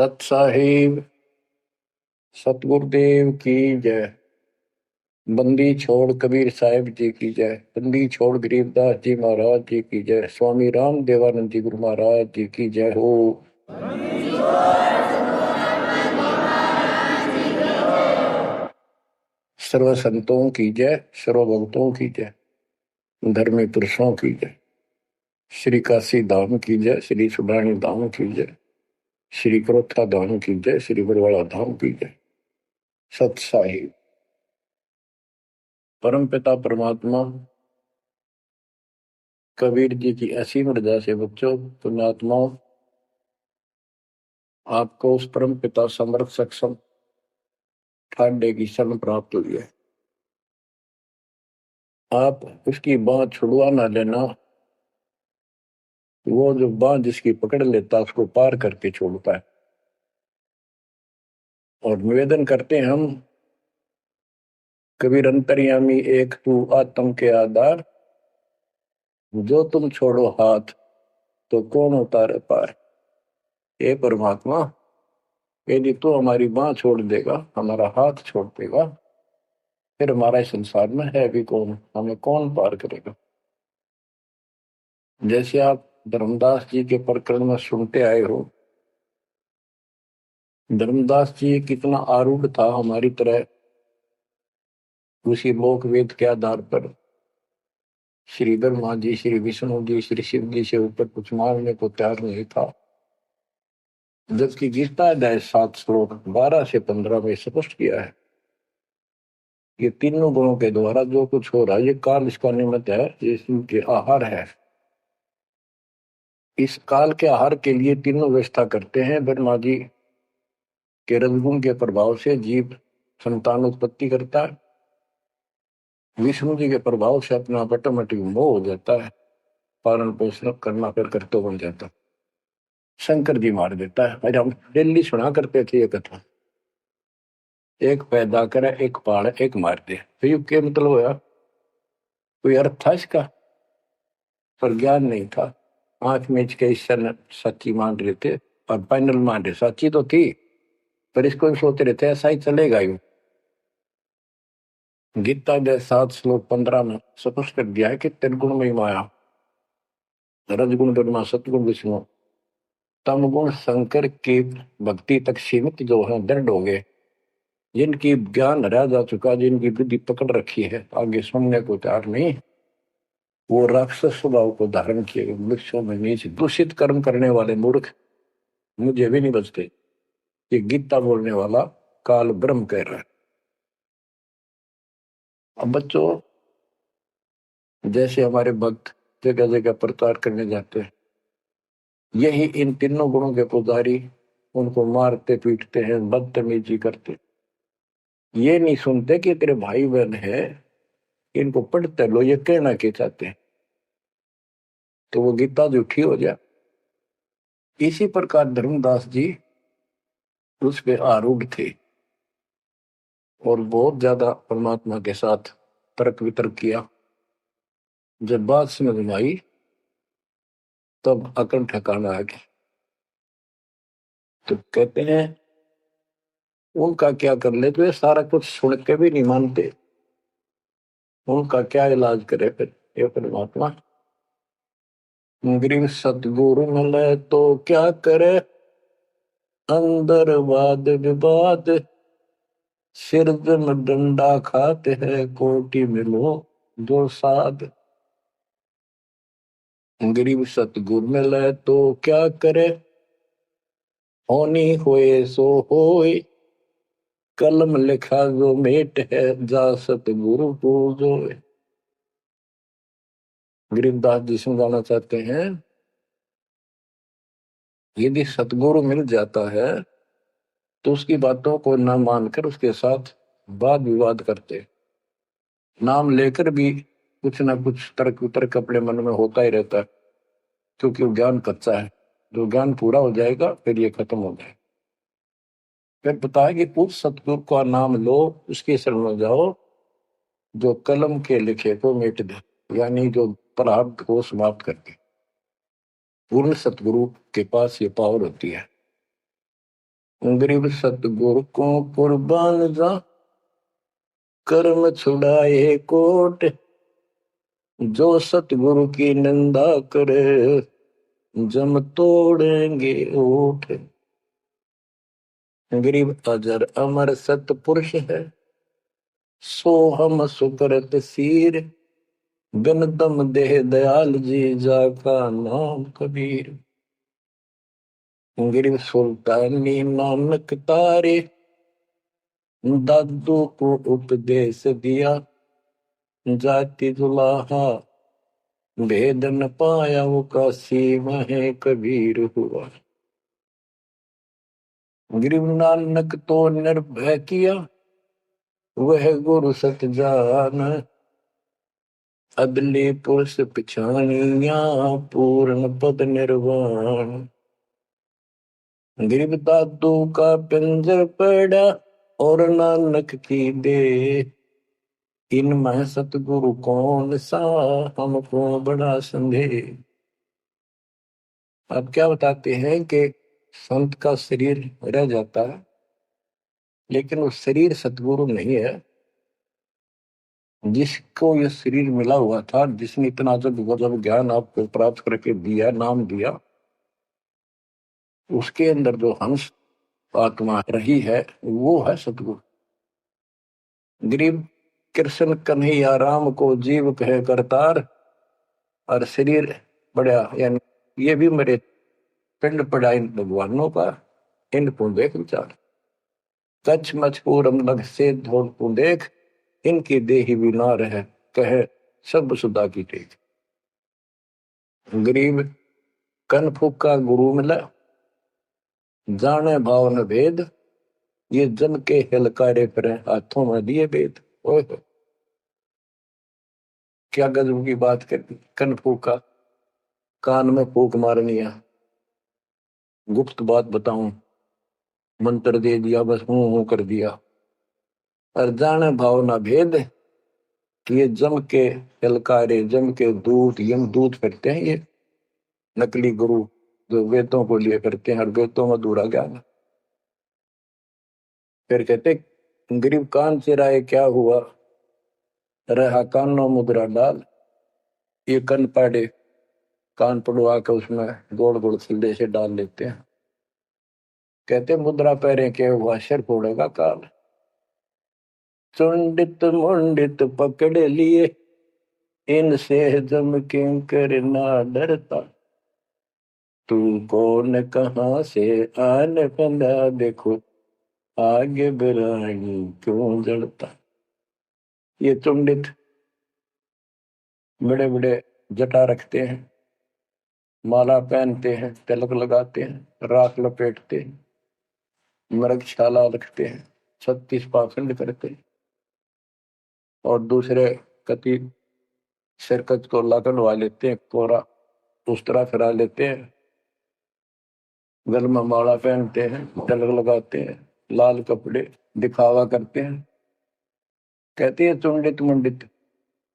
सत साहिब सतगुरुदेव की जय। बंदी छोड़ कबीर साहिब जी की जय। बंदी छोड़ गरीबदास जी महाराज जी की जय। स्वामी राम देवानंद जी गुरु महाराज जी की जय हो। सर्व संतों की जय, सर्व भक्तों की जय, धर्मी पुरुषों की जय। श्री काशी धाम की जय, श्री सुब्राणी धाम की जय, श्री क्रोथा धाम की जय, श्री बरवाड़ा धाम की जय। सत साहिब परम पिता परमात्मा कबीर जी की ऐसी मर्यादा से बच्चों पुण्यात्माओं, आपको उस परम पिता समर्थ सक्षम ठाडे की शरण प्राप्त हुई है। आप उसकी बांह छुड़वा ना लेना। वो जो बांह जिसकी पकड़ लेता उसको पार करके छोड़ता है। और निवेदन करते हैं हम, कबीर अंतर्यामी एक तू आत्म के आधार, जो तुम छोड़ो हाथ तो कौन उतारे पार। हे परमात्मा, यदि तू हमारी बांह छोड़ देगा, हमारा हाथ छोड़ देगा, फिर हमारा इस संसार में है भी कौन, हमें कौन पार करेगा। जैसे आप धर्मदास जी के प्रकरण में सुनते आए हो, धर्मदास जी कितना आरूढ़ था हमारी तरह। उसी लोक वेद के आधार पर श्री ब्रह्मा जी, श्री विष्णु जी, श्री शिव जी से ऊपर कुछ मांगने को तैयार नहीं था। जबकि गीता अध्याय 7 श्लोक 12 से 15 में स्पष्ट किया है, ये तीनों गुणों के द्वारा जो कुछ हो रहा है, ये काल इसका निमित्त है, ये इनके आहार है। इस काल के आहार के लिए तीनों व्यवस्था करते हैं। ब्रह्मा जी के रजगुण के प्रभाव से जीव संतान उत्पत्ति करता है। विष्णु जी के प्रभाव से अपना ऑटोमेटिक मोह हो जाता है, पालन पोषण करना फिर कर्तव्य बन जाता। शंकर जी मार देता है। भाई हम डेली सुना करते थे ये कथा, एक पैदा करे, एक पाड़, एक मार दे। तो क्या मतलब होया, कोई अर्थ था इसका? पर ज्ञान नहीं था। आंख मीच के ईश्वर सच्ची मान रहे थे और फाइनल मान रहे, सच्ची तो थी पर इसको भी सोच रहे थे ऐसा ही चलेगा। यूं गीता के 7 श्लोक 15 में स्पष्ट कर दिया है कि त्रिगुण में माया, रजगुण ब्रह्मा, सतगुण विष्णु, तम गुण शंकर की भक्ति तक सीमित जो है दृढ़ हो गए। जिनकी ज्ञान रह जा चुका, जिनकी बुद्धि पकड़ रखी है, आगे सुनने को तैयार नहीं, वो राक्षस स्वभाव को धारण किए वृक्षों में नीचे दूषित कर्म करने वाले मूर्ख मुझे भी नहीं बचते। ये गीता बोलने वाला काल ब्रह्म कह रहा है। अब बच्चों, जैसे हमारे भक्त जगह जगह प्रचार करने जाते हैं, यही इन तीनों गुणों के पुजारी उनको मारते पीटते हैं, बदतमीजी करते। ये नहीं सुनते कि तेरे भाई बहन है, इनको पढ़ते लो, ये कहना के चाहते हैं, तो वो गीता झूठी हो जाए। इसी प्रकार धर्मदास जी उस पे आरूढ़ थे और बहुत ज्यादा परमात्मा के साथ तर्क वितर्क किया। जब बात समझ में आई तब अकल ठिकाना आ गया। तो कहते हैं उनका क्या कर ले, तो ये सारा कुछ सुन के भी नहीं मानते, उनका क्या इलाज करे फिर ये परमात्मा। गरीब सतगुरु मिले तो क्या करे, अंदर वाद विवाद, सिर में डंडा खाते हैं, कोटि मिलो दो साध। गरीब सतगुरु मिले तो क्या करे, होनी होए सो होए, कलम लिखा जो मेट है, जा सतगुरु पूजोए। गरीबदास जी समझाना चाहते हैं, यदि सतगुरु मिल जाता है तो उसकी बातों को न मानकर उसके साथ वाद विवाद करते, नाम लेकर भी कुछ ना कुछ तर्क वितर्क अपने मन में होता ही रहता है, क्योंकि वो ज्ञान कच्चा है। जो ज्ञान पूरा हो जाएगा फिर ये खत्म हो जाएगा। फिर बताया कि उस सतगुरु का नाम लो, उसके शरण में जाओ, जो कलम के लिखे को मिट दे, यानी जो प्रारब्ध को समाप्त कर दे। पूर्ण सतगुरु के पास ये पावर होती है। गरीब सतगुरु को कुर्बान जा, कर्म छुड़ाए कोट, जो सतगुरु की निंदा करे, जम तोड़ेंगे ओठ। गरीब अजर अमर सतपुरुष है, सो हम सुकरत सीर, बिन दम देह दयाल जी, जाका नाम कबीर। गरीब सुल्तानी नानक तारे, दादू को उपदेश दिया, जाति जुलाहा भेद न पाया, वो काशी में कबीर हुआ। गरीब नानक तो निर्भय किया, वह गुरु सत जान, अदले पुरुष पिछानिया, पूर्ण पद निर्वाण। गरीब दादू का पिंजर पड़ा, और नानक की दे, इनमें सतगुरु कौन सा, हमको बड़ा संदेह। अब क्या बताते हैं कि संत का शरीर रह जाता है, लेकिन वो शरीर सतगुरु नहीं है। जिसको ये शरीर मिला हुआ था, जिसने इतना जब गजब ज्ञान आपको प्राप्त करके दिया, नाम दिया, उसके अंदर जो हंस आत्मा रही है, वो है सतगुरु। गरीब कृष्ण कन्हैया राम को जीव कहे करतार, और शरीर बड़ा, यानी ये भी मेरे पिंड पड़ा इन भगवानों का, इनको देख विचार। कच्छ मचपूरम लग से धोल को देख, इनकी देही भी ना रहे, कहे सब सुधा की टेक। गरीब कन फूका गुरु मिला, जाने भाव न भेद, ये जन के हिलकारे पर हाथों में दिए भेद। ओए क्या गजब की बात कर दी। कन फूका, कान में फूक मारनी है, गुप्त बात बताऊं, मंत्र दे दिया, बस हूं कर दिया। और जाने भाव ना भेद, कि ये जम के हिलकारे, जम के दूत, यम दूत करते हैं ये नकली गुरु, जो वेदों को लिए करते हैं, और वेदों में दूरा ज्ञान। फिर कहते गरीब कान चिराए क्या हुआ, रहा कानों मुद्रा डाल। ये कन पाड़े, कान पड़वा के उसमें गोड़ गोड़ सिल्ले से डाल लेते हैं। कहते मुद्रा पैरे के हुआ, सिर फोड़ेगा काल। चुंडित मुंडित पकड़ लिए, इनसे जम किंकर ना डरता। तू कौन कहां से आने बंदा, देखो आगे बिरानी क्यों जड़ता। ये चुंडित बड़े बड़े जटा रखते हैं, माला पहनते हैं, तिलक लगाते हैं, राख लपेटते हैं, मृगशाला रखते हैं, 36 पाखंड करते हैं, और दूसरे कति सिरकत को लगनवा लेते हैं, कोरा उस तरह फिरा लेते हैं, गल में माला पहनते हैं, तिलक लगाते हैं, लाल कपड़े दिखावा करते हैं। कहते हैं चुंडित मुंडित,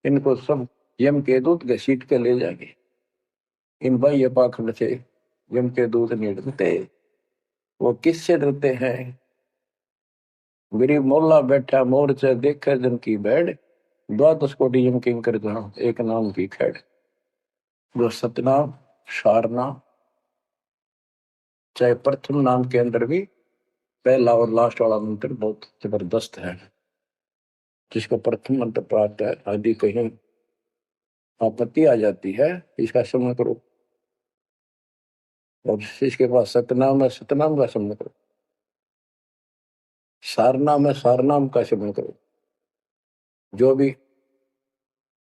इनको सब यम के दूत घसीट के ले जाएंगे। इन बाह्य पाखंड से यम के दूत नहीं डरते। वो किससे डरते हैं? गरीब मोल्ला बैठा मोर्चा देखे जन की बैठ, द्वादश कोटि यम किंकर जहां, एक नाम की खैड़। जो सतनाम सारनाम, चाहे प्रथम नाम के अंदर भी पहला और लास्ट वाला मंत्र बहुत जबरदस्त है। जिसको प्रथम मंत्र प्राप्त है, आदि कहीं आपत्ति आ जाती है, इसका समझ करो। और जिसके पास सतनाम है, सतनाम का समझ करो। सारनाम है, सारनाम का समझ करो। जो भी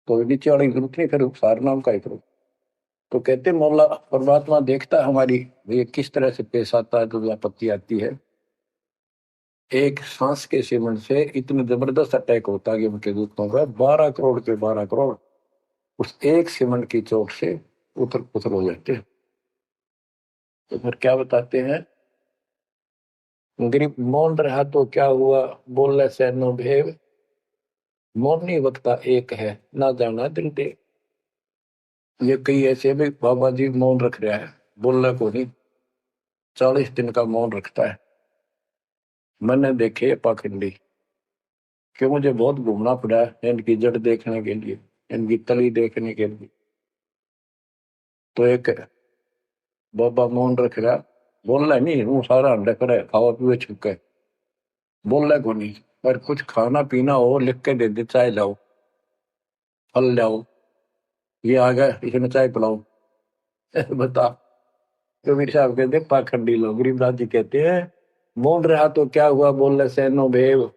कोई नीचे वाली जरूरत नहीं, फिर सारनाम का ही करो। तो कहते मौला परमात्मा देखता है हमारी ये किस तरह से पेश आता है, जो आपत्ति आती है। एक सांस के सेवन से इतने जबरदस्त अटैक होता है कि उनके दूतों का 12 करोड़ के 12 करोड़ उस एक सेवन की चोट से उथल पुथल हो जाते हैं। तो फिर क्या बताते हैं, गरीब मौन रहा तो क्या हुआ, बोले से नो भेव। मौनी वक्ता एक है, ना जाना दिल दे। ये कई ऐसे भी बाबा जी मौन रख रहा है, बोलने को नहीं, 40 दिन का मौन रखता है। मैंने देखे पाखंडी कि मुझे बहुत घूमना पड़ा इनकी जड़ देखने के लिए, इनकी तली देखने के लिए। तो एक बाबा मोहन रख रहा, बोल रहा नहीं, वो सारा अंडा करे खावा पीवे छुके, बोल रहा को नहीं, पर कुछ खाना पीना हो लिख के दे दे, चाय लाओ, फल लाओ, ये आ गया इसने चाय पिलाओ। बता। तो मेरे साहब कहते पाखंडी लोग, गरीबदास जी कहते हैं मोन रहा तो क्या हुआ, बोल रहे सैनो भेव,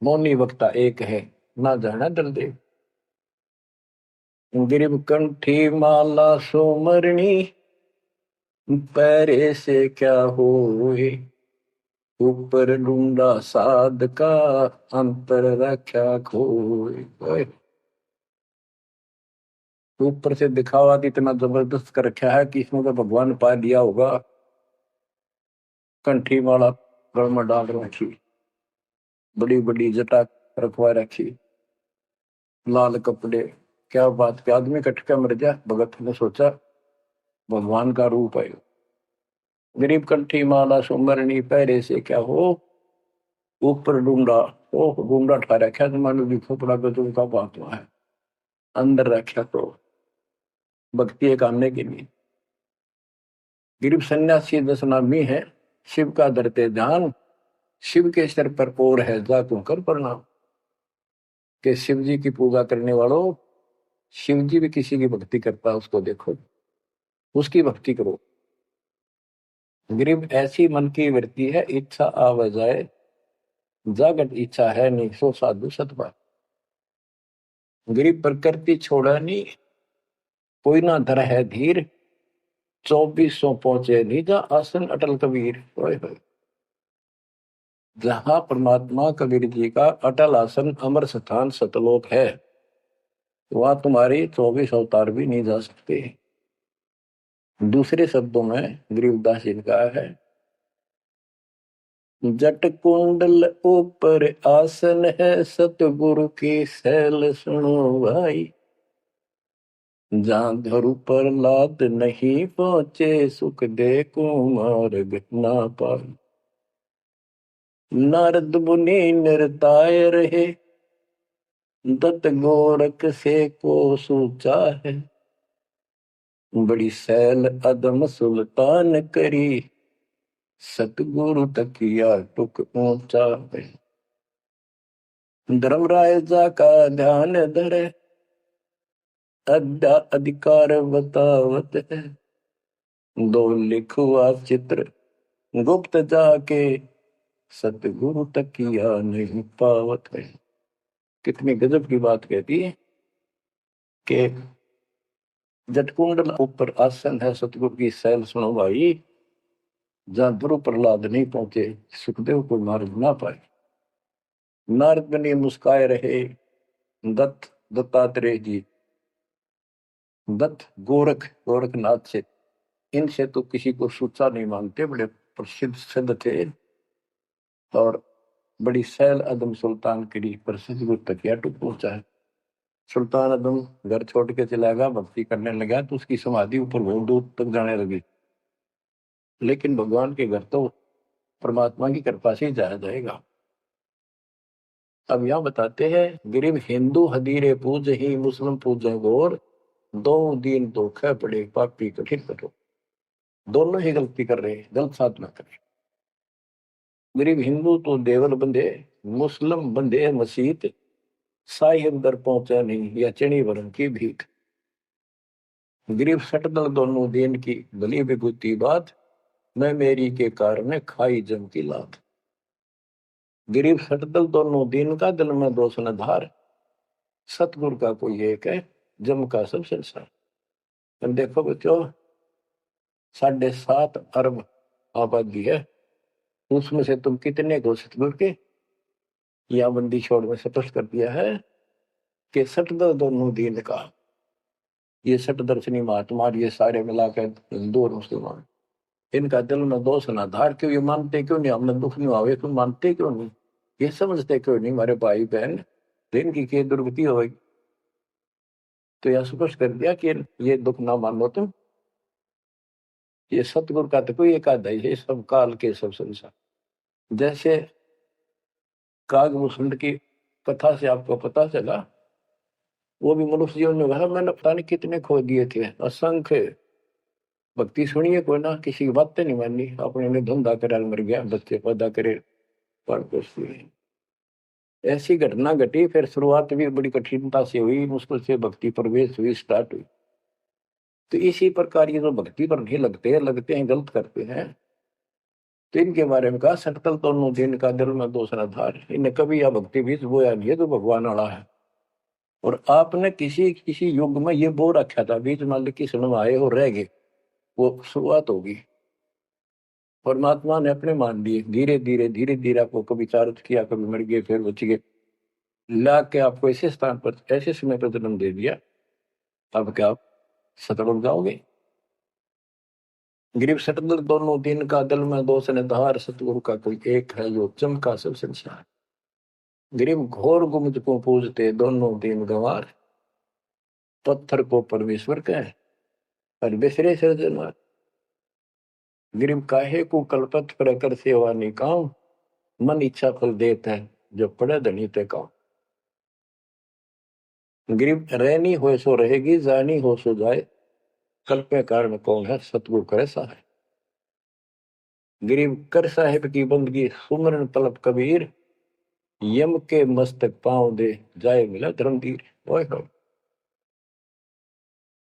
मौनी वक्ता एक है, ना जाना दल दे। गिरिब कंठी माला सोमरणी, पैरे से क्या होए, ऊपर ढूंढा साध का, अंतर रक्षा खोए। ऊपर से दिखावा इतना जबरदस्त कर रखा है कि इसमें तो भगवान पा दिया होगा। कंठी माला गल में डाल रखी, बड़ी बड़ी जटा रखवा रखी, लाल कपड़े, क्या बात के आदमी कट के मर जा। भगत ने सोचा भगवान का रूप है। गरीब कंठी माला सुमरनी, पैरे से क्या हो, ऊपर ढूंढा, ओ ढूंढा ठा रखा, तो मानो भी खोपड़ा गजब का बात है, अंदर रखा तो भक्ति करने के लिए। गरीब सन्यासी दस नामी है, शिव का धरते ध्यान, शिव के सिर पर और है जा तू कर प्रणाम। के शिव जी की पूजा करने वालों, शिव जी भी किसी की भक्ति करता है, उसको देखो, उसकी भक्ति करो। गरीब ऐसी मन की वृत्ति है, इच्छा आवे जाए, जागत इच्छा है नहीं, सो साधु सतपा। गरीब प्रकृति छोड़ा नहीं, कोई ना धर है धीर, 2400 पहुंचे नहीं जा आसन अटल कबीर। जहां परमात्मा कबीर जी का अटल आसन अमर स्थान सतलोक है, वहां तुम्हारी 24 अवतार भी नहीं जा सकते। दूसरे शब्दों में गरीबदास जी ने कहा है, जट कुंडल ऊपर आसन है, सतगुरु की सैल सुनो भाई, जहां धरु पर लाद नहीं पहुंचे, सुख दे कुमार्ग ना पाई। नारद मुनि निरताय रहे, दत्त गोरख से को सूचा है, बड़ी सैल अदम सुल्तान करी, सतगुरु तकिया टुक ऊंचा है। धर्मराजा का ध्यान धरे, अधिकार बतावत है, दो लिखुआ चित्र गुप्त जाके, सतगुरु तकिया नहीं पावत है। कितनी गजब की बात कहती है कि जटकुंडल ऊपर आसन है, सतगुरु की सैल सुनो भाई, जहां ध्रुव प्रहलाद नहीं पहुंचे, सुखदेव को मार्ग ना पाए। नारद मुनि मुस्काए रहे, दत्तात्रेय जी, दत्त गोरखनाथ से, इनसे तो किसी को सूचा नहीं मानते, बड़े प्रसिद्ध सिद्ध थे, और बड़ी सैल अदम सुल्तान की प्रसिद्ध गुरु तकिया टूट पहुंचा है। सुल्तान अदम घर छोड़ के चला गया, भक्ति करने लगा, तो उसकी समाधि ऊपर बहुत दूर तक जाने लगी। लेकिन भगवान के घर तो परमात्मा की कृपा से ही जाया जाएगा। अब यहां बताते हैं, गरीब हिंदू हदीरे पूज ही, मुस्लिम पूजे गोर, दो दीन धोखे पड़े पापी कठिन कठोर। दोनों ही गलती कर रहे हैं, गलत साधना कर रहे। गरीब हिंदू तो देवल बंधे, मुस्लिम बंधे मसीत, साई अंदर पहुंचा नहीं, या चणी वरण की भीख। गरीब सटदल दोनों दिन की भली विभूति बात, मैं मेरी के कारण खाई जम की लात। गरीब सटदल दोनों दिन का, दिल में दोष न धार, सतगुरु का कोई एक है, जम का सब संसार। देखो बच्चों, 7.5 अरब आबादी है, उसमें से तुम कितने को सतगुरु के या बंदी छोड़ में स्पष्ट कर दिया है कि सटदल दोनों दिन का, ये सट दर्शनी महात्मा, ये सारे मिलाकर हिंदू और मुसलमान, इनका दिल में दोष ना धार, क्यों ये मानते क्यों नहीं, हमने दुख नहीं आवे, तुम मानते क्यों नहीं, ये समझते क्यों नहीं हमारे भाई बहन, इनकी क्या दुर्गति होगी। तो यह स्पष्ट कर दिया कि ये दुख ना मानो तुम, ये सतगुरु का तो कोई एक आधा ही है, सब काल के सब संसार। जैसे कागभूषण की कथा से आपको पता चला, वो भी मनुष्य जीवन में कहा मैंने पता नहीं कितने खो दिए थे, असंख्य। भक्ति सुनिए कोई ना, किसी की बातें नहीं माननी, अपने ने धंधा करे मर गया, बच्चे पैदा करे पर कुछ नहीं। ऐसी घटना घटी, फिर शुरुआत भी बड़ी कठिनता से हुई, मुश्किल से भक्ति प्रवेश हुई, स्टार्ट हुई। तो इसी प्रकार ये जो भक्ति पर नहीं लगते हैं गलत करते हैं, तो इनके बारे में कहा सकल तो दिन का दिल में दूसरा धार, इन्हें कभी यह भक्ति बीज बोया नहीं है, तो भगवान वाला है। और आपने किसी किसी युग में ये बो रखा था, बीच मान की सुन आए और रह गए, वो शुरुआत होगी। परमात्मा ने अपने मान लिए, धीरे धीरे आपको कभी चार्ज किया, कभी मर गए, फिर बच गए, ला के आपको ऐसे स्थान पर ऐसे समय पर जन्म दे दिया। अब क्या आप सतल हो जाओगे? गिरीब सतगुरु दोनों दिन का दल में दो सन धार, सतगुरु का कोई एक है जो चमका सब संसार। गिरीब घोर गुमज को पूजते दोनों दिन गंवार, पत्थर को परमेश्वर कहे और बिसरे सृजनहार। गिरीब काहे को कल्पत पर कर सेवा निकाम, मन इच्छा फल देता है जो पड़े धनी ते काम। गिरीब रहनी हो सो रहेगी, जानी हो सो जाए, कल्पे कारण कौन है सतगुरु करे सहाय। गिरीब कर साहिब की बंदगी सुमरन तलब कबीर, यम के मस्तक पांव दे जाए मिला धर्मवीर। ओए हो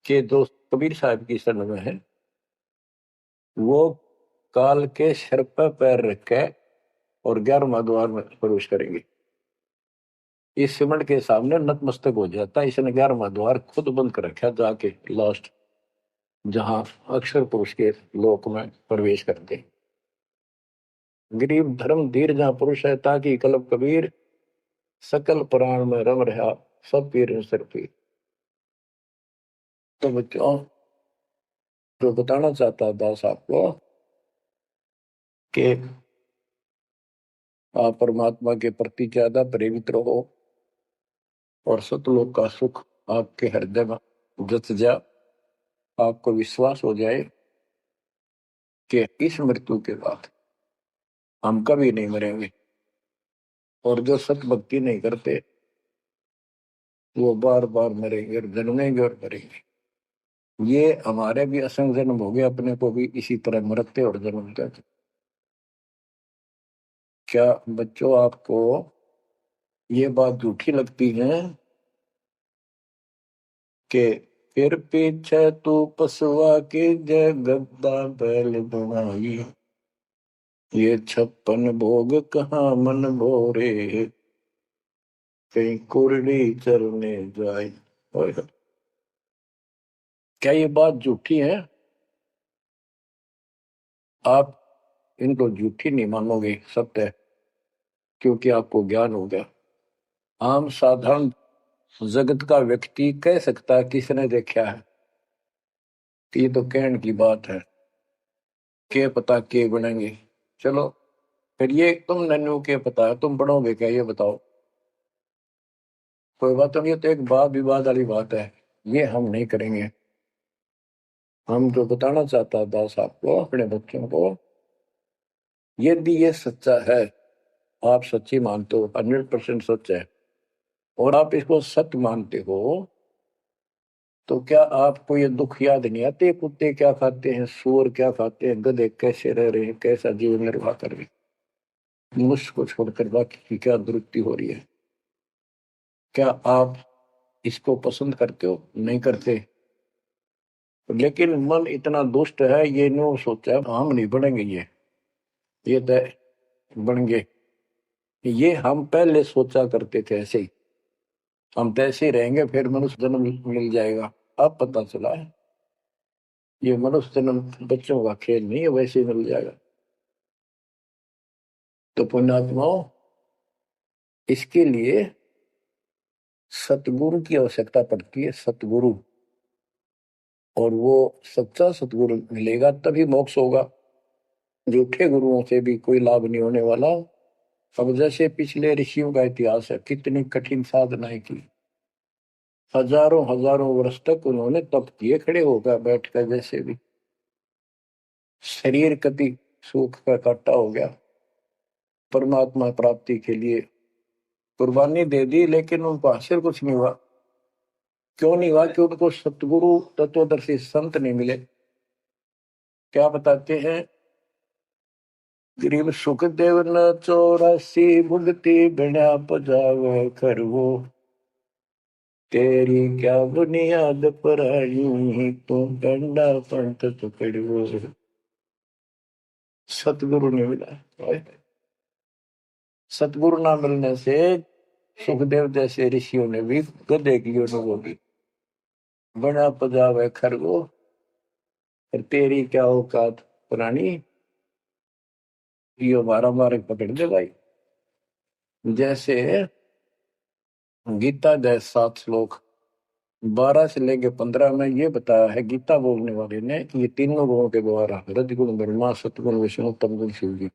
के दोस्त कबीर साहब की शरण में है, वो काल के सर पर पैर रख के और 11वां द्वार में प्रवेश करेंगे। इस सिमट के सामने नतमस्तक हो जाता है, इसने 11वां द्वार खुद बंद कर रखा, जाके लास्ट जहां अक्षर पुरुष के लोक में प्रवेश करते। गरीब धर्म धीर जहां पुरुष है, ताकि कलब कबीर सकल प्राण में रम रहा, सब पीर सिर पीर। तो बच्चों, जो बताना चाहता दास आपको कि आप परमात्मा के प्रति ज्यादा प्रेरित रहो और सतलोक का सुख आपके हृदय में जत जा, आपको विश्वास हो जाए कि इस मृत्यु के बाद हम कभी नहीं मरेंगे। और जो सत भक्ति नहीं करते वो बार बार मरेंगे और जन्मेंगे और मरेंगे। ये हमारे भी असंग जन्म हो गए, अपने को भी इसी तरह मरते और जन्मते। क्या बच्चों आपको ये बात झूठी लगती है कि फिर पीछे तू पसुआ के जगद्दा बैल बनाई, ये 56 भोग कहाँ मन भोरे, कहीं कुरड़ी चरने जाए। क्या ये बात झूठी है? आप इनको झूठी नहीं मानोगे, सत्य है, क्योंकि आपको ज्ञान हो गया। आम साधारण जगत का व्यक्ति कह सकता है किसने देखा है, कि ये तो कहने की बात है, के पता के बनेंगे। चलो फिर ये तुम नन्नू के पता है, तुम पढ़ोगे क्या ये बताओ? कोई बात नहीं, ये तो एक वाद विवाद वाली बात है, ये हम नहीं करेंगे। हम जो बताना चाहता दास आपको, अपने बच्चों को, यदि ये सच्चा है, आप सच्ची मानते हो, 100% सच है, और आप इसको सत्य मानते हो, तो क्या आपको ये दुख याद नहीं आते? कुत्ते क्या खाते हैं, सूअर क्या खाते हैं, गधे कैसे रह रहे हैं, कैसा जीवन निर्वाह कर रहे हैं, मनुष्य को छोड़कर बाकी की क्या दुरुक्ति हो रही है? क्या आप इसको पसंद करते हो? नहीं करते। लेकिन मन इतना दुष्ट है, ये नो सोचा हम नहीं बढ़ेंगे, ये तो बन गए। ये हम पहले सोचा करते थे ऐसे ही, हम तो ऐसे ही रहेंगे, फिर मनुष्य जन्म मिल जाएगा। अब पता चला है ये मनुष्य जन्म बच्चों का खेल नहीं है, वैसे ही मिल जाएगा। तो पुण्यात्माओं, इसके लिए सतगुरु की आवश्यकता पड़ती है, सतगुरु। और वो सच्चा सतगुरु मिलेगा तभी मोक्ष होगा, झूठे गुरुओं से भी कोई लाभ नहीं होने वाला। अब जैसे पिछले ऋषियों का इतिहास है, कितनी कठिन साधनाएं की, हजारों हजारों वर्ष तक उन्होंने तप किए, खड़े होकर बैठकर, जैसे भी शरीर कति सूख कर काटा हो गया, परमात्मा प्राप्ति के लिए कुर्बानी दे दी, लेकिन उनको हासिल कुछ नहीं हुआ। क्यों नहीं हुआ? कि उनको सतगुरु तत्वदर्शी संत नहीं मिले। क्या बताते हैं? गरीब सुखदेव न 84 भुगती बिना पजावे खरगो, तेरी क्या बुनियाद पराई तू डंडा पंथ पकड़ो। सतगुरु नहीं मिला। सतगुरु ना मिलने से सुखदेव जैसे ऋषियों ने भी गधे की अनुभव की, बना पजावे खरगो, तेरी क्या औकात पुरानी, ये मारा मारे पकड़ दे भाई। जैसे गीता जय 7 श्लोक 12 से लेके 15 में ये बताया है गीता बोलने वाले ने कि ये तीनों गुणों के द्वारा रजगुण ब्रह्मा, सतगुण विष्णु, तमगुण शिव जी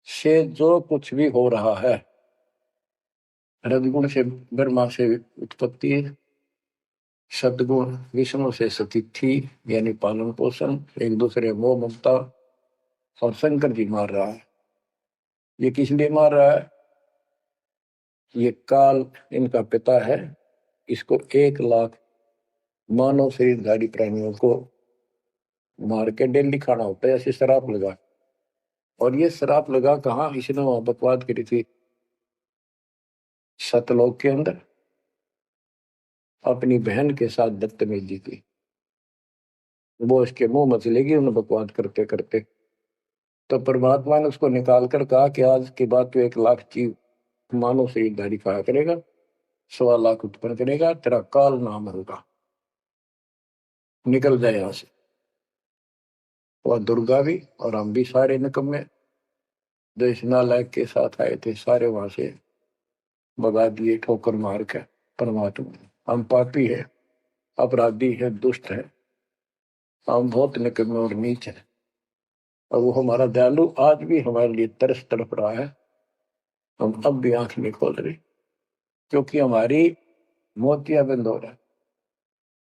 से जो कुछ भी हो रहा है, रजगुण से ब्रह्मा से उत्पत्ति, सतगुण विष्णु से स्थिति यानी पालन पोषण, एक दूसरे मोह ममता, और शंकर जी मार रहा है। ये किस लिए मार रहा है? ये काल इनका पिता है, इसको 1 लाख मानव शरीरधारी प्राणियों को मार के डेली खाना होता है, ऐसे शराब लगा। और ये शराब लगा कहाँ? इसने वहां बकवाद करी थी सतलोक के अंदर, अपनी बहन के साथ बदतमीजी की। वो इसके मुंह में चलेगी उन्हें बकवाद करते करते। तो परमात्मा ने उसको निकाल कर कहा कि आज के बाद तो 1 लाख जीव मानव शरीरधारी खाया करेगा, 1.25 लाख उत्पन्न करेगा, तेरा काल नाम होगा, निकल जाए यहां से। वह दुर्गा भी और हम भी सारे निकम्मे जो इस नालायक के साथ आए थे, सारे वहां से भगा दिए ठोकर मार के। परमात्मा हम पापी है, अपराधी है, दुष्ट है, हम बहुत निकम्मे और नीच है। और वो हमारा दयालु आज भी हमारे लिए तरस तड़प रहा है। हम अब भी आंख नहीं खोल रहे क्योंकि हमारी मोतियाबिंद हो रहा है।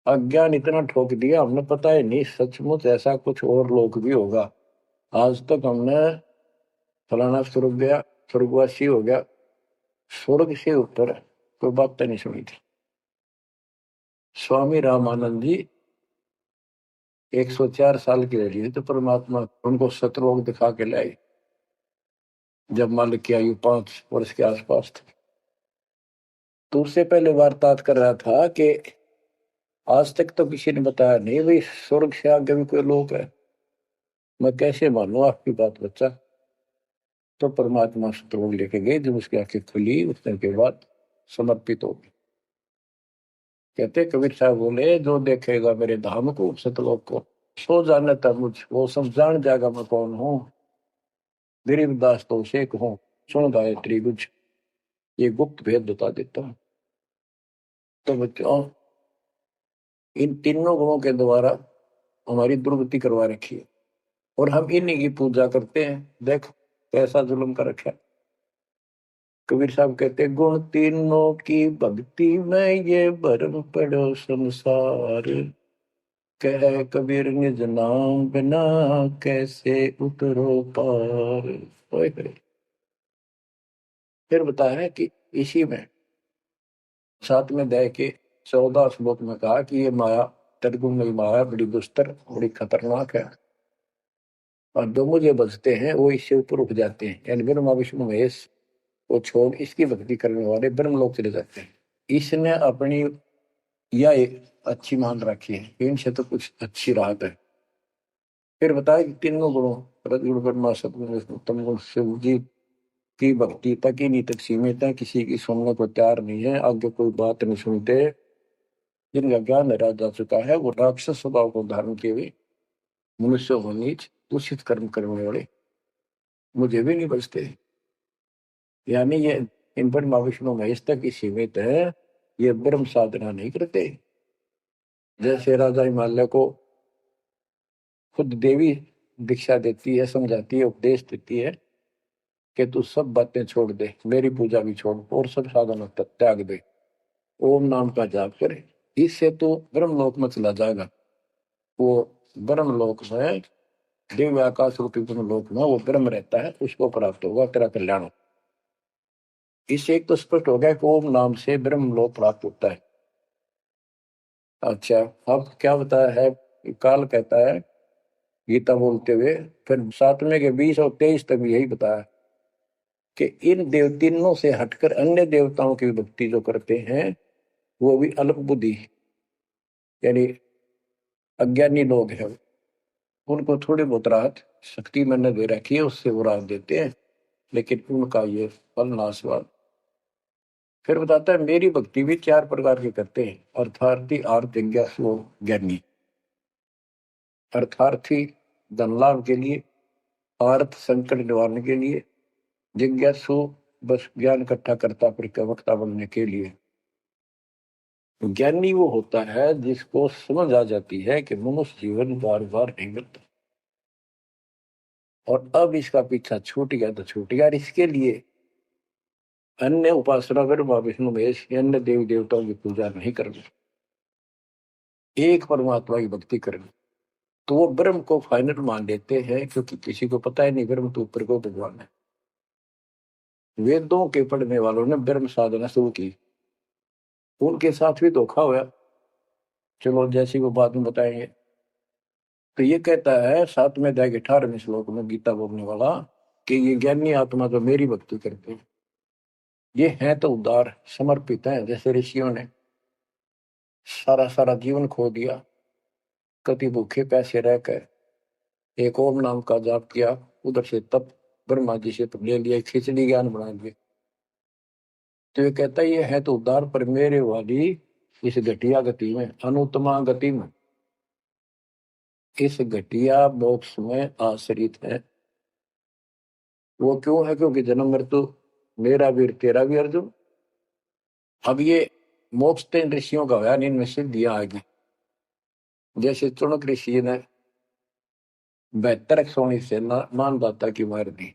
अज्ञान इतना ठोक दिया हमने, पता है नहीं सचमुच ऐसा कुछ और लोग भी होगा। आज तक हमने फलाना स्वर्ग गया, स्वर्गवासी हो गया, स्वर्ग से ऊपर कोई बात नहीं सुनी थी। स्वामी रामानंद जी 104 साल के लिए तो परमात्मा उनको सतलोक दिखा के लाई जब मालिक की आयु 5 वर्ष के आसपास थी। तो उससे पहले वार्तालाप कर रहा था कि आज तक तो किसी ने बताया नहीं भाई स्वर्ग से आगे भी कोई लोक है, मैं कैसे मानूं आपकी बात बच्चा। तो परमात्मा सतलोक लेके गए, जब उसकी आंखें खुली उस दिन के बाद समर्पित हो गई। कहते कबीर साहब बोले जो देखेगा मेरे धाम को, सतलोक को, सो जाने तक मुझ वो सब जान जाएगा मैं कौन हूँ। गरीबदास तो उसे कहूँ, सुन गायत्री बुझ, ये गुप्त भेद बता देता हूँ। तो बच्चों इन तीनों गुणों के द्वारा हमारी दुर्गति करवा रखी है और हम इन्हीं की पूजा करते हैं। देख कैसा जुल्म कर रखा है। कबीर साहब कहते गुण तीनों की भक्ति में ये भरम पड़ो संसार, कह कबीर निज नाम बिना कैसे उतरो पार। फिर बताया है कि इसी में 7वें अध्याय के 14 श्लोक में कहा कि ये माया तर्गुण माया बड़ी दुस्तर, बड़ी खतरनाक है, और जो मुझे बचते हैं वो इससे ऊपर उठ जाते हैं, यानी ब्रह्मा विष्णु महेश को छोड़ इसकी भक्ति करने वाले ब्रह्मलोक चले जाते हैं। इसने अपनी यह एक अच्छी मान रखी है, इनसे तो कुछ अच्छी राहत है। फिर बताया कि तीनों गुणों रजगुण ब्रह्मा सतगुण विष्णु तमगुण शिव जी की भक्ति तक ही नहीं तक सीमित है, किसी की सुनने को तैयार नहीं है, आगे कोई बात नहीं सुनते। जिनका ज्ञान हरा जा चुका है वो राक्षस स्वभाव को धारण किए हुए मनुष्य हो नीच दूषित कर्म करने वाले मुझे भी नहीं बचते। यानी ये इन पर माँ विष्णु महेश तक ही सीमित है, ये ब्रह्म साधना नहीं करते। जैसे राजा हिमालय को खुद देवी दीक्षा देती है, समझाती है, उपदेश देती है कि तू सब बातें छोड़ दे, मेरी पूजा भी छोड़ और सब साधना त्याग दे, ओम नाम का जाप करे, इससे तो ब्रह्मलोक में चला जाएगा। वो ब्रह्मलोक में दिव्य आकाश रूपी लोक में वो ब्रह्म रहता है, उसको प्राप्त होगा, तेरा कल्याण हो। इससे एक तो स्पष्ट हो गया कि ओम नाम से ब्रह्म लोक प्राप्त होता है। अच्छा, अब क्या बताया है? काल कहता है गीता बोलते हुए, फिर 7वें के 20 और 23 तक भी यही बताया कि इन तीनों से हटकर अन्य देवताओं की भक्ति जो करते हैं वो भी अल्प बुद्धि यानी अज्ञानी लोग हैं। उनको थोड़ी बहुत राहत शक्ति मैंने दे रखी है, उससे वो राहत देते हैं, लेकिन उनका ये फल नाशवान। फिर बताता है मेरी भक्ति भी 4 प्रकार की करते हैं, अर्थार्थी, आर्थ, जिज्ञासु, ज्ञानी। अर्थार्थी धन लाभ के लिए, आर्थ संकट निवारण के लिए, जिज्ञासु बस ज्ञान इकट्ठा करता फिर वक्ता बनने के लिए। ज्ञानी वो होता है जिसको समझ आ जाती है कि मनुष्य जीवन बार बार नहीं मिलता, और अब इसका पीछा छूट गया तो छूट गया, और इसके लिए अन्य उपासना ब्रह्मा विष्णु महेश अन्य देवी देवताओं की पूजा नहीं करनी, एक परमात्मा की भक्ति करनी। तो वो ब्रह्म को फाइनल मान लेते हैं, क्योंकि किसी को पता ही नहीं ब्रह्म तो ऊपर को भगवान है। वेदों के पढ़ने वालों ने ब्रह्म साधना शुरू की, उनके साथ भी धोखा हुआ। चलो जैसी वो बात में बताएंगे। तो ये कहता है 7वें अध्याय के 18वें श्लोक में गीता बोलने वाला कि ये ज्ञानी आत्मा जो मेरी भक्ति करते हैं ये हैं तो उदार, समर्पित हैं, जैसे ऋषियों ने सारा सारा जीवन खो दिया, कति भूखे पैसे रहकर एक ओम नाम का जाप किया, उधर से तप ब्रह्मा जी से ले लिया, खिचड़ी ज्ञान बना दिया। तो ये कहता है ये है तो उदार, पर मेरे वाली इस घटिया गति में, अनुत्तमा गति में, इस घटिया मोक्ष में आश्रित है। वो क्यों है? क्योंकि जन्म मृत्यु मेरा वीर तेरा भी अर्जुन। अब ये मोक्ष तीन ऋषियों का हुआ, इनमें सिद्धियां आएगी। जैसे चुनक ऋषि ने 72 सोनी से मानदाता की मार दी,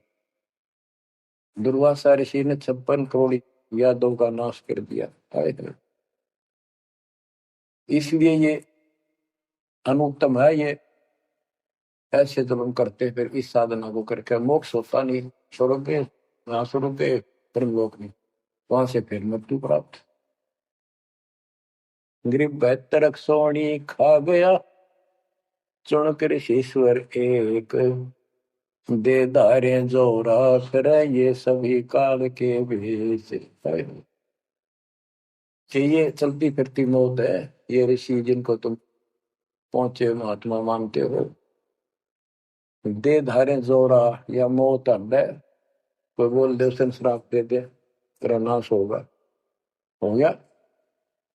दुर्वासा ऋषि ने 56 करोड़ यादव का नाश कर दिया। इसलिए ये अनुत्तम है। ये ऐसे जुल्म करते फिर इस साधना को करके मोक्ष होता नहीं, स्वर्ग गए, यहाँ स्वर्ग गए, ब्रह्मलोक नहीं, वहां से फिर मृत्यु प्राप्त। गरीब 72 सोनी खा गया चुनक ऋषिश्वर एक, दे धारे जोरा फिर ये सभी काल के भेष। कि ये चलती फिरती मौत है। ये ऋषि जिनको तुम पहुंचे महात्मा मानते हो, दे धारे जोरा या मौत है, कोई बोल दे उसे श्राप दे दे तेरा नाश होगा, हो गया।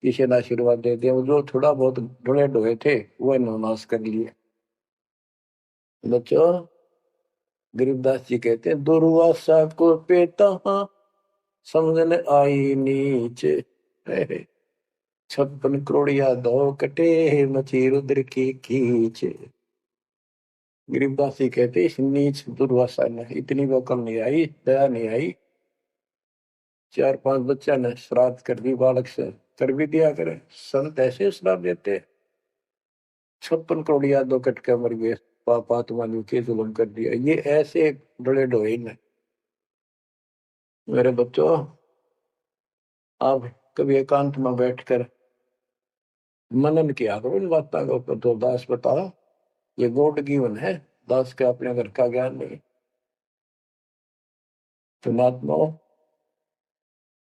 किसी ने आशीर्वाद दे दिया, जो थोड़ा बहुत ढुले ढोए थे वो नाश कर लिए। बच्चों गरीबदास जी कहते हैं दुर्वासा को पेता समझने आई नीचे, 56 करोड़ यादव कटे मची रुद्र की खींच। गरीबदास जी कहते इस नीच दुर्वासा ने इतनी वकल नहीं आई, दया नहीं आई, 4-5 बच्चा ने श्राद्ध कर दी, बालक से कर भी दिया करे। संत ऐसे श्राप देते, 56 करोड़ यादव कट के मर गए, पापात्मा के जुल्म कर दिया। ये ऐसे बड़े ढोए ने। मेरे बच्चों आप कभी एकांत में बैठकर मनन किया करो इन बातों के ऊपर। तो दास बताओ ये गॉड गिवन है, दास के अपने घर का ज्ञान नहीं। तो महात्मा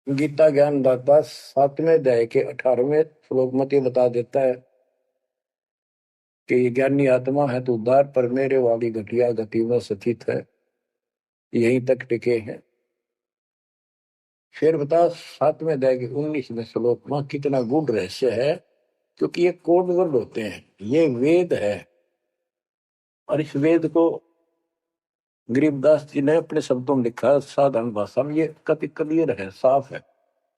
गीता ज्ञान दाता 7वें अध्याय के 18वें श्लोक में ये बता देता है कि ज्ञानी आत्मा है तो उद्धार, पर मेरे वाली घटिया गति में स्थित है, यहीं तक टिके हैं। फिर बता 7वें अध्याय के 19वें श्लोक में कितना गूढ़ रहस्य है, क्योंकि ये कोड वर्ड होते हैं, ये वेद है। और इस वेद को गरीबदास जी ने अपने शब्दों में लिखा साधारण भाषा में, ये कति क्लियर है, साफ है।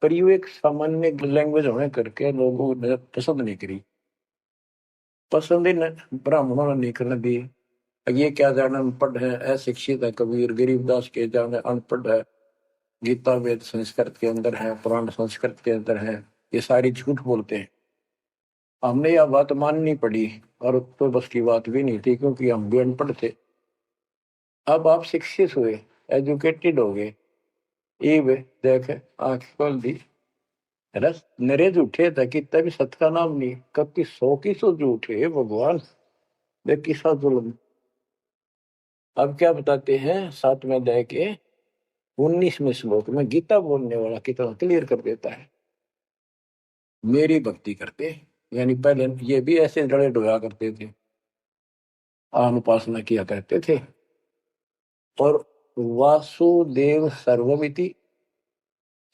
पर ये एक सामान्य लैंग्वेज होने करके लोगों ने पसंद नहीं करी, पसंद ही ब्राह्मणों ने नहीं करने दी। ये क्या जाने अनपढ़ है, अशिक्षित है कबीर, गरीबदास के जाने अनपढ़ है, गीता वेद संस्कृत के अंदर है, पुराण संस्कृत के अंदर है, ये सारी झूठ बोलते हैं। हमने यह बात माननी पड़ी और तो बस की बात भी नहीं थी, क्योंकि हम भी अनपढ़ थे। अब आप शिक्षित हुए, एजुकेटेड हो गए, ये देख आंख खोल दी। रस नरेज उठे था कि तभी सत का नाम नहीं, कब की 100 की 100 झूठे भगवान, देख किसा जुल्म। अब क्या बताते हैं 7वें अध्याय के 19वें श्लोक में गीता बोलने वाला कितना क्लियर कर देता है। मेरी भक्ति करते, यानी पहले ये भी ऐसे जड़े डोया करते थे, आम उपासना किया करते थे। और वासुदेव सर्वमिति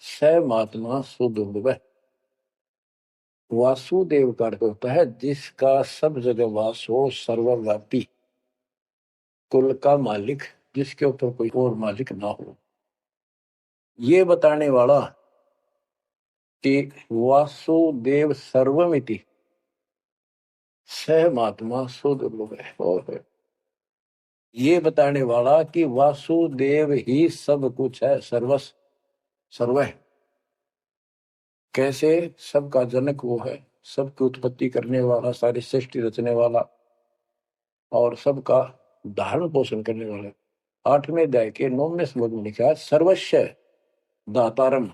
स महात्मा सुदुर्लभ। वासुदेव का अर्थ होता है जिसका सब जगह वास हो, सर्वव्यापी, कुल का मालिक, जिसके ऊपर कोई और मालिक ना हो। ये बताने वाला कि वासुदेव सर्वमिति स महात्मा सुदुर्लभ है। और ये बताने वाला कि वासुदेव ही सब कुछ है, सर्वस सर्व है। कैसे? सबका जनक वो है, सबकी उत्पत्ति करने वाला, सारी सृष्टि रचने वाला और सबका धारण पोषण करने वाला। 8वें अध्याय के 9वें श्लोक में लिखा है सर्वस्व दातारम,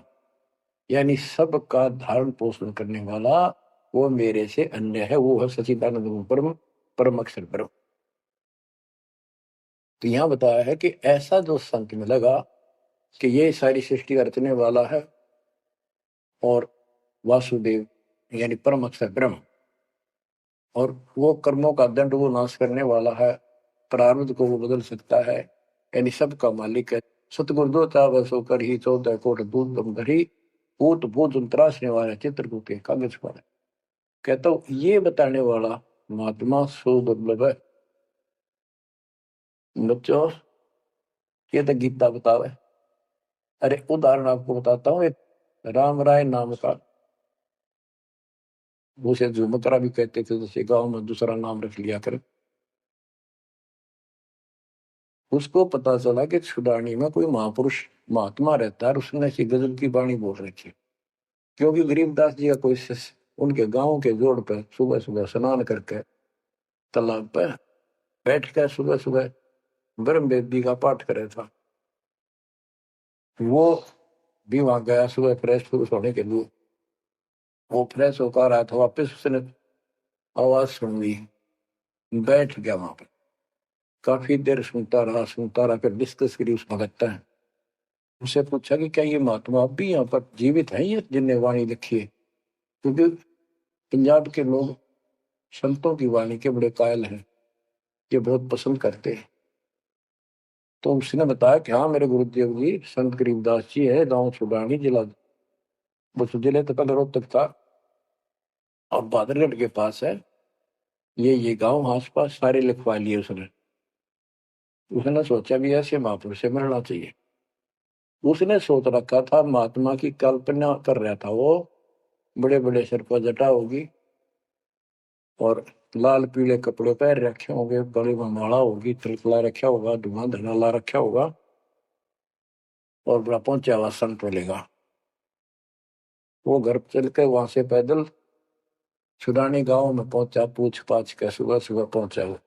यानी सबका धारण पोषण करने वाला वो मेरे से अन्य है, वो है सच्चिदानंद परम परम अक्षर ब्रह्म। तो यहां बताया है कि ऐसा जो संत में लगा कि ये सारी सृष्टि रचने वाला है और वासुदेव यानी परम अक्षर ब्रह्म, और वो कर्मों का दंड वो नाश करने वाला है, प्रारब्ध को वो बदल सकता है, यानी सबका मालिक है। सतगुरु दो चाव सो कर ही 14 कोट दूध दम धरी, भूत भूत त्रासने वाला चित्रकूट के कागज पर। कहता हूं ये बताने वाला महात्मा सो दुर्लभ है। बच्चों ये तो गीता बतावे। अरे उदाहरण आपको बताता हूँ, एक राम राय नाम का, उसे झुमकरा भी कहते थे, जैसे गांव में दूसरा नाम रख लिया कर। उसको पता चला कि छुड़ानी में कोई महापुरुष महात्मा रहता है, उसने ऐसी गजब की वाणी बोल रखी। क्योंकि गरीबदास जी का कोई शिष्य उनके गांव के जोड़ पर सुबह सुबह स्नान करके तालाब पे बैठ कर सुबह सुबह ब्रह्म वेदी का पाठ करे था। वो भी वहां गया सुबह फ्रेश फ्रूश होने के लिए। वो फ्रेश होकर आया था वापिस, उसने आवाज सुन ली, बैठ गया वहां पर, काफी देर सुनता रहा, फिर डिस्कस करी उस भगत है। उनसे पूछा कि क्या ये महात्मा अब भी यहाँ पर जीवित है, ये जिनने वाणी लिखी है? क्योंकि पंजाब के लोग संतों की वाणी के बड़े कायल हैं, ये बहुत पसंद करते हैं। तो उसने बताया कि हाँ मेरे गुरुदेव जी संत गरीबदास जी है, गांव छुड़ानी, जिला वो जिले तो कल रोहतक था और बादरगढ़ के पास है। ये गांव आस पास सारे लिखवा लिए उसने। उसने सोचा भी ऐसे महापुरुष से मिलना चाहिए। उसने सोच रखा था, महात्मा की कल्पना कर रहा था वो, बड़े बड़े सिर पर जटा होगी और लाल पीले कपड़े पहन रखे होंगे, गले में माला होगी, तिलक ला रखा होगा, धुआं धना ला रखा होगा और बड़ा पहुंचा हुआ संत मिलेगा। वो घर चल के वहां से पैदल छुड़ानी गांव में पहुंचा, पूछ पाछ के सुबह सुबह पहुंचा। वो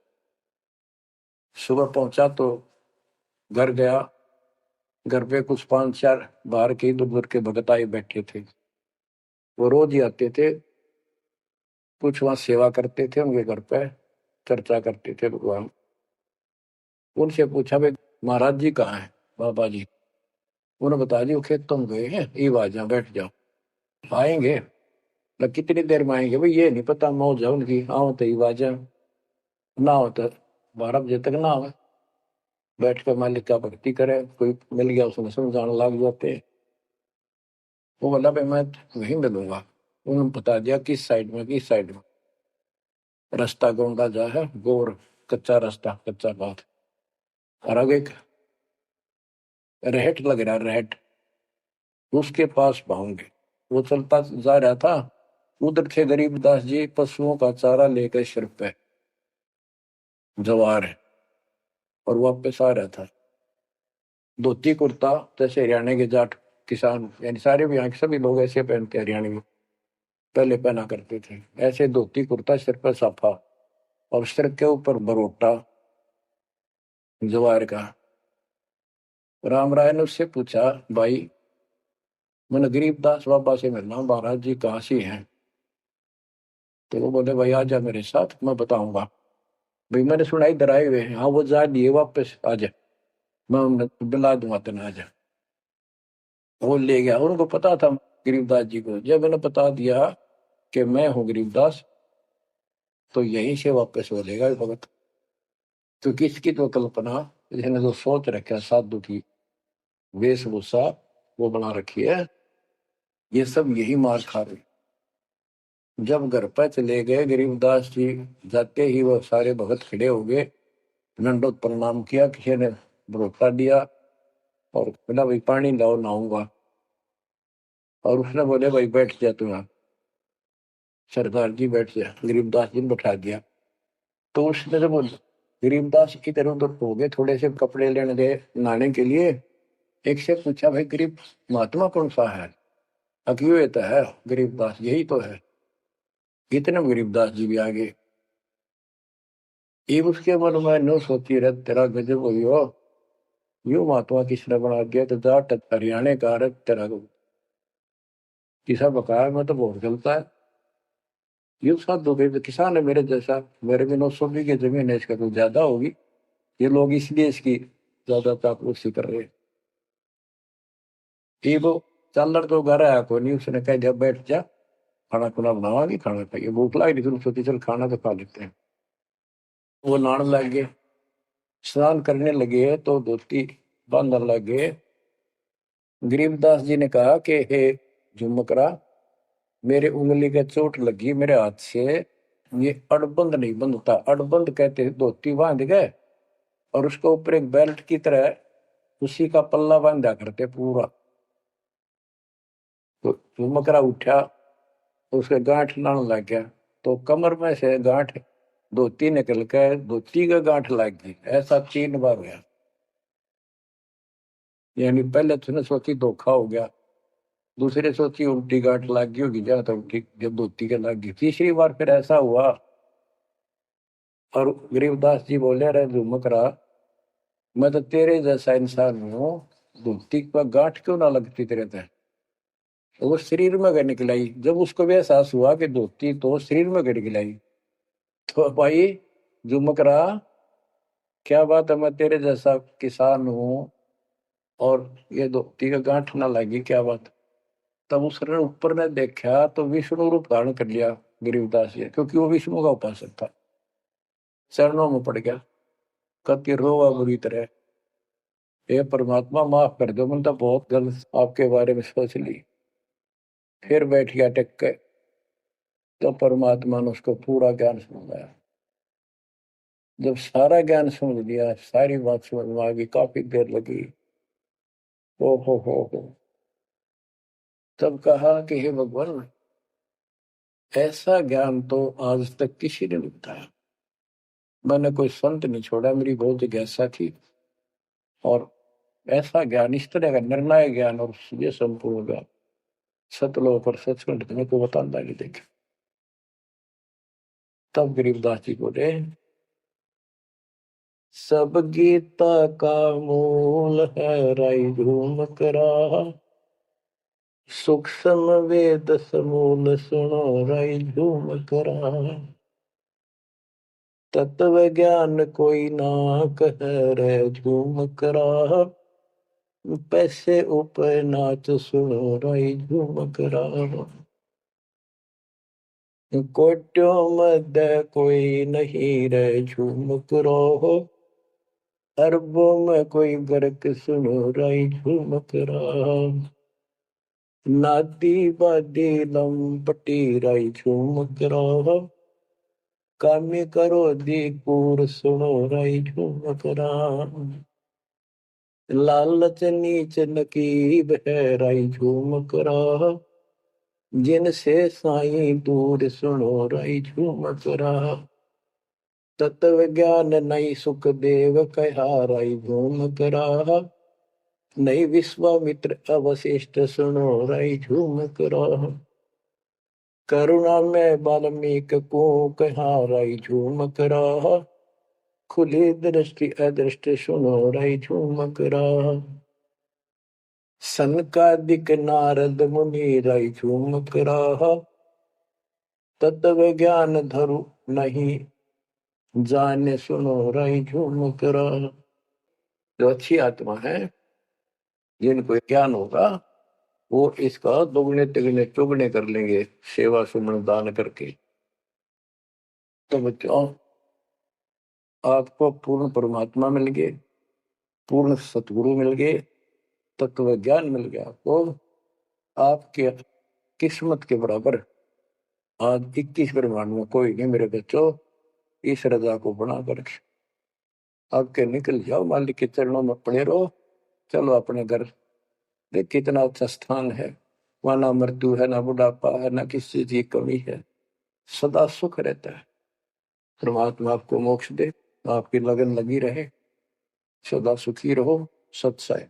सुबह पहुंचा तो घर गया। घर पे कुछ 5-4 बाहर के इधर उधर के भगत आए बैठे थे। वो रोज ही आते थे, कुछ वहां सेवा करते थे, उनके घर पे चर्चा करते थे भगवान। उनसे पूछा भाई महाराज जी कहाँ है, बाबा जी? उन्होंने बता दी वो खेत तुम गए हैं, ये आ जाओ बैठ जाओ, आएंगे ना कितनी देर में आएंगे भाई ये नहीं पता, मौज है उनकी, आओ तो ये आ जाओ, ना हो तो 12 बजे तक ना हो, बैठ कर मालिक का भक्ति करे, कोई मिल गया उसमें समझाने लग जाते हैं। वो बोला भाई मैं वहीं मिलूंगा। उन्होंने बता दिया किस साइड में, किस साइड में। रास्ता गोंडा जा है, गोर कच्चा रास्ता, कच्चा बात, और आगे एक रहट लग रहा, रहट, उसके पास पहुंचे। वो चलता जा रहा था, उधर थे गरीबदास जी पशुओं का चारा लेकर सिर पे जवार है, और वापस आ रहा था। धोती कुर्ता, जैसे हरियाणा के जाट किसान, यानी सारे भी यहाँ के सभी लोग ऐसे पहनते, हरियाणा में पहले पहना करते थे, ऐसे धोती कुर्ता, सिर पर साफा, और सिर के ऊपर बरोटा जवार का। राम राय ने उससे पूछा, भाई मैंने गरीबदास बाबा से मिलना, महाराज जी कहाँ से हैं? तो वो बोले, भाई आ जा मेरे साथ, मैं बताऊंगा। भाई मैंने सुना इधर आए हुए हैं। हाँ वो जा दिए, वापस आ जा, मैं उन्हें दिला दूंगा तेना, आ जा। वो ले गया। उनको पता था गरीबदास जी को। जब मैंने बता दिया कि मैं हूँ गरीबदास, तो यहीं से वापस हो जाएगा भगत। तो किसकी तो कल्पना, जिसने जो सोच रखा साधु की वेशभूषा वो बना रखी है, ये सब यही मार खा रहे। जब घर पर चले गए गरीबदास जी, जाते ही वो सारे भगत खड़े हो गए, दंडोत प्रणाम किया, किसी ने भरोसा दिया और बोला, भाई पानी लाओ, नहाऊंगा। और उसने बोले, भाई बैठ जा तू यहाँ। सरदार जी बैठ जा। गरीबदास जी ने बैठा दिया। तो उसने जब गरीबदास इधर उधर हो गए, थोड़े से कपड़े लेने गए नहाने के लिए, एक से पूछा, भाई गरीब महात्मा कौन सा है? अज्ञेयता है गरीबदास, यही तो है। इतने में गरीबदास जी भी आ गए। ये उसके मन में न सोची, रह तेरा गजब हो गयो, यू महात्मा किसने बना दिया? तो जाट हरियाणा का रह तेरा किसा बकाया में तो बहुत चलता है। यू साधु के किसान है मेरे जैसा, मेरे भी 900 बीघे जमीन है, इसका तो ज्यादा होगी। ये लोग इसलिए इसकी ज्यादा चापलूसी कर रहे हैं। ये वो चालर तो घर आया को नहीं, उसने कह दिया बैठ जा, खाना खुना बनावागी, खाना खाइए, भूख लग रही थी, सोची चल खाना तो खा लेते हैं। वो नहाने लग गए, स्नान करने लगे तो धोती बांधने लगे। गरीबदास जी ने कहा कि हे झुमकरा, मेरे उंगली का चोट लगी मेरे हाथ से, ये अड़बंद नहीं बंधता। अड़बंद कहते हैं धोती बांध गए और उसके ऊपर एक बेल्ट की तरह उसी का पल्ला बांधा करते पूरा। तो झुमकरा उठा, उसके गांठ लाने लग गया, तो कमर में से गांठ धोती निकल कर धोती का गांठ लग गई। ऐसा 3 बार हुआ। यानी पहले तो सोची धोखा हो गया, दूसरे सोची उल्टी गांठ लग गई होगी, जहाँ तक ठीक जब धोती के लग गई। तीसरी बार फिर ऐसा हुआ और गरीबदास जी बोले, अरे झुमकरा, मैं तो तेरे जैसा इंसान हूँ, धोती पर गांठ क्यों ना लगती तेरे ते? तो वो शरीर में गड़ निकलाई। जब उसको भी एहसास हुआ कि धोती तो शरीर में गड़ निकलाई, तो भाई झुमकरा, क्या बात है, मैं तेरे जैसा किसान हूँ और ये धोती का गांठ ना लगी, क्या बात? तब उसने ऊपर ने देखा तो विष्णु रूप धारण कर लिया गरीबदास जी, क्योंकि वो विष्णु का उपासक था। चरणों में पड़ गया, कति रोवा बुरी तरह, हे परमात्मा माफ कर दो, मैंने तो बहुत गलत आपके बारे में सोच ली। फिर बैठ गया टेक के। तो परमात्मा ने उसको पूरा ज्ञान समझाया। जब सारा ज्ञान समझ लिया, सारी बात समझ में आ गई, काफी देर लगी। ओ हो, तब कहा कि हे भगवान, ऐसा ज्ञान तो आज तक किसी ने नहीं बताया। मैंने कोई संत नहीं छोड़ा, मेरी बहुत जिज्ञासा थी, और ऐसा ज्ञान, इस तरह का निर्णायक ज्ञान और ये संपूर्ण ज्ञान सतलोक और सचखंड तुम्हें को बताता नहीं देखे। तब गरीबदास जी बोले, सब गीता का मूल है राई झूम करा, सूक्ष्म वेद समूल सुनो राई झूम करा, तत्व ज्ञान कोई ना कह रे झूम करा, पैसे ऊपर नाच सुनो राई झूम करा, कोट्यों मध्य कोई नहीं रे झूम करो, अरबों में कोई गर्क सुनो राई झूम करा, नादी बादी लंपटी राई झूम करा, कामी करो दी कूर सुनो राई झूम करा, लालच नीच नकीब है राई झूम करा, जिनसे साईं दूर सुनो राई झूम करा, तत्व ज्ञान नहीं सुख देव कहा राई झूम करा, नहीं विश्वामित्र अवशिष्ट सुनो राई झूम करा, करुणा में वाल्मीकि को कहा राई झूमक रहा, खुली दृष्टि अदृष्टि सुनो राई झूमक रहा। सनकादिक नारद मुनि राई झूमक रहा, तत्व ज्ञान धरु नहीं जाने सुनो राई झूमक रहा। जो अच्छी आत्मा है, जिनको ज्ञान होगा, वो इसका दोगुने तिगुने चौगुने कर लेंगे सेवा सुमन दान करके। तो बच्चों, आपको पूर्ण परमात्मा मिल गए, पूर्ण सतगुरु मिल गए, तत्व ज्ञान मिल गया, तो आपके किस्मत के बराबर आज 21 ब्रह्मांड में कोई नहीं मेरे बच्चों। इस रजा को बना कर आपके निकल जाओ, मालिक के चरणों में पड़े रहो। चलो अपने घर, देख कितना अच्छा स्थान है, वहां ना मृत्यु है, ना बुढ़ापा है, ना किसी चीज की कमी है, सदा सुख रहता है। परमात्मा आपको मोक्ष दे, आपकी लगन लगी रहे, सदा सुखी रहो। सत्संग।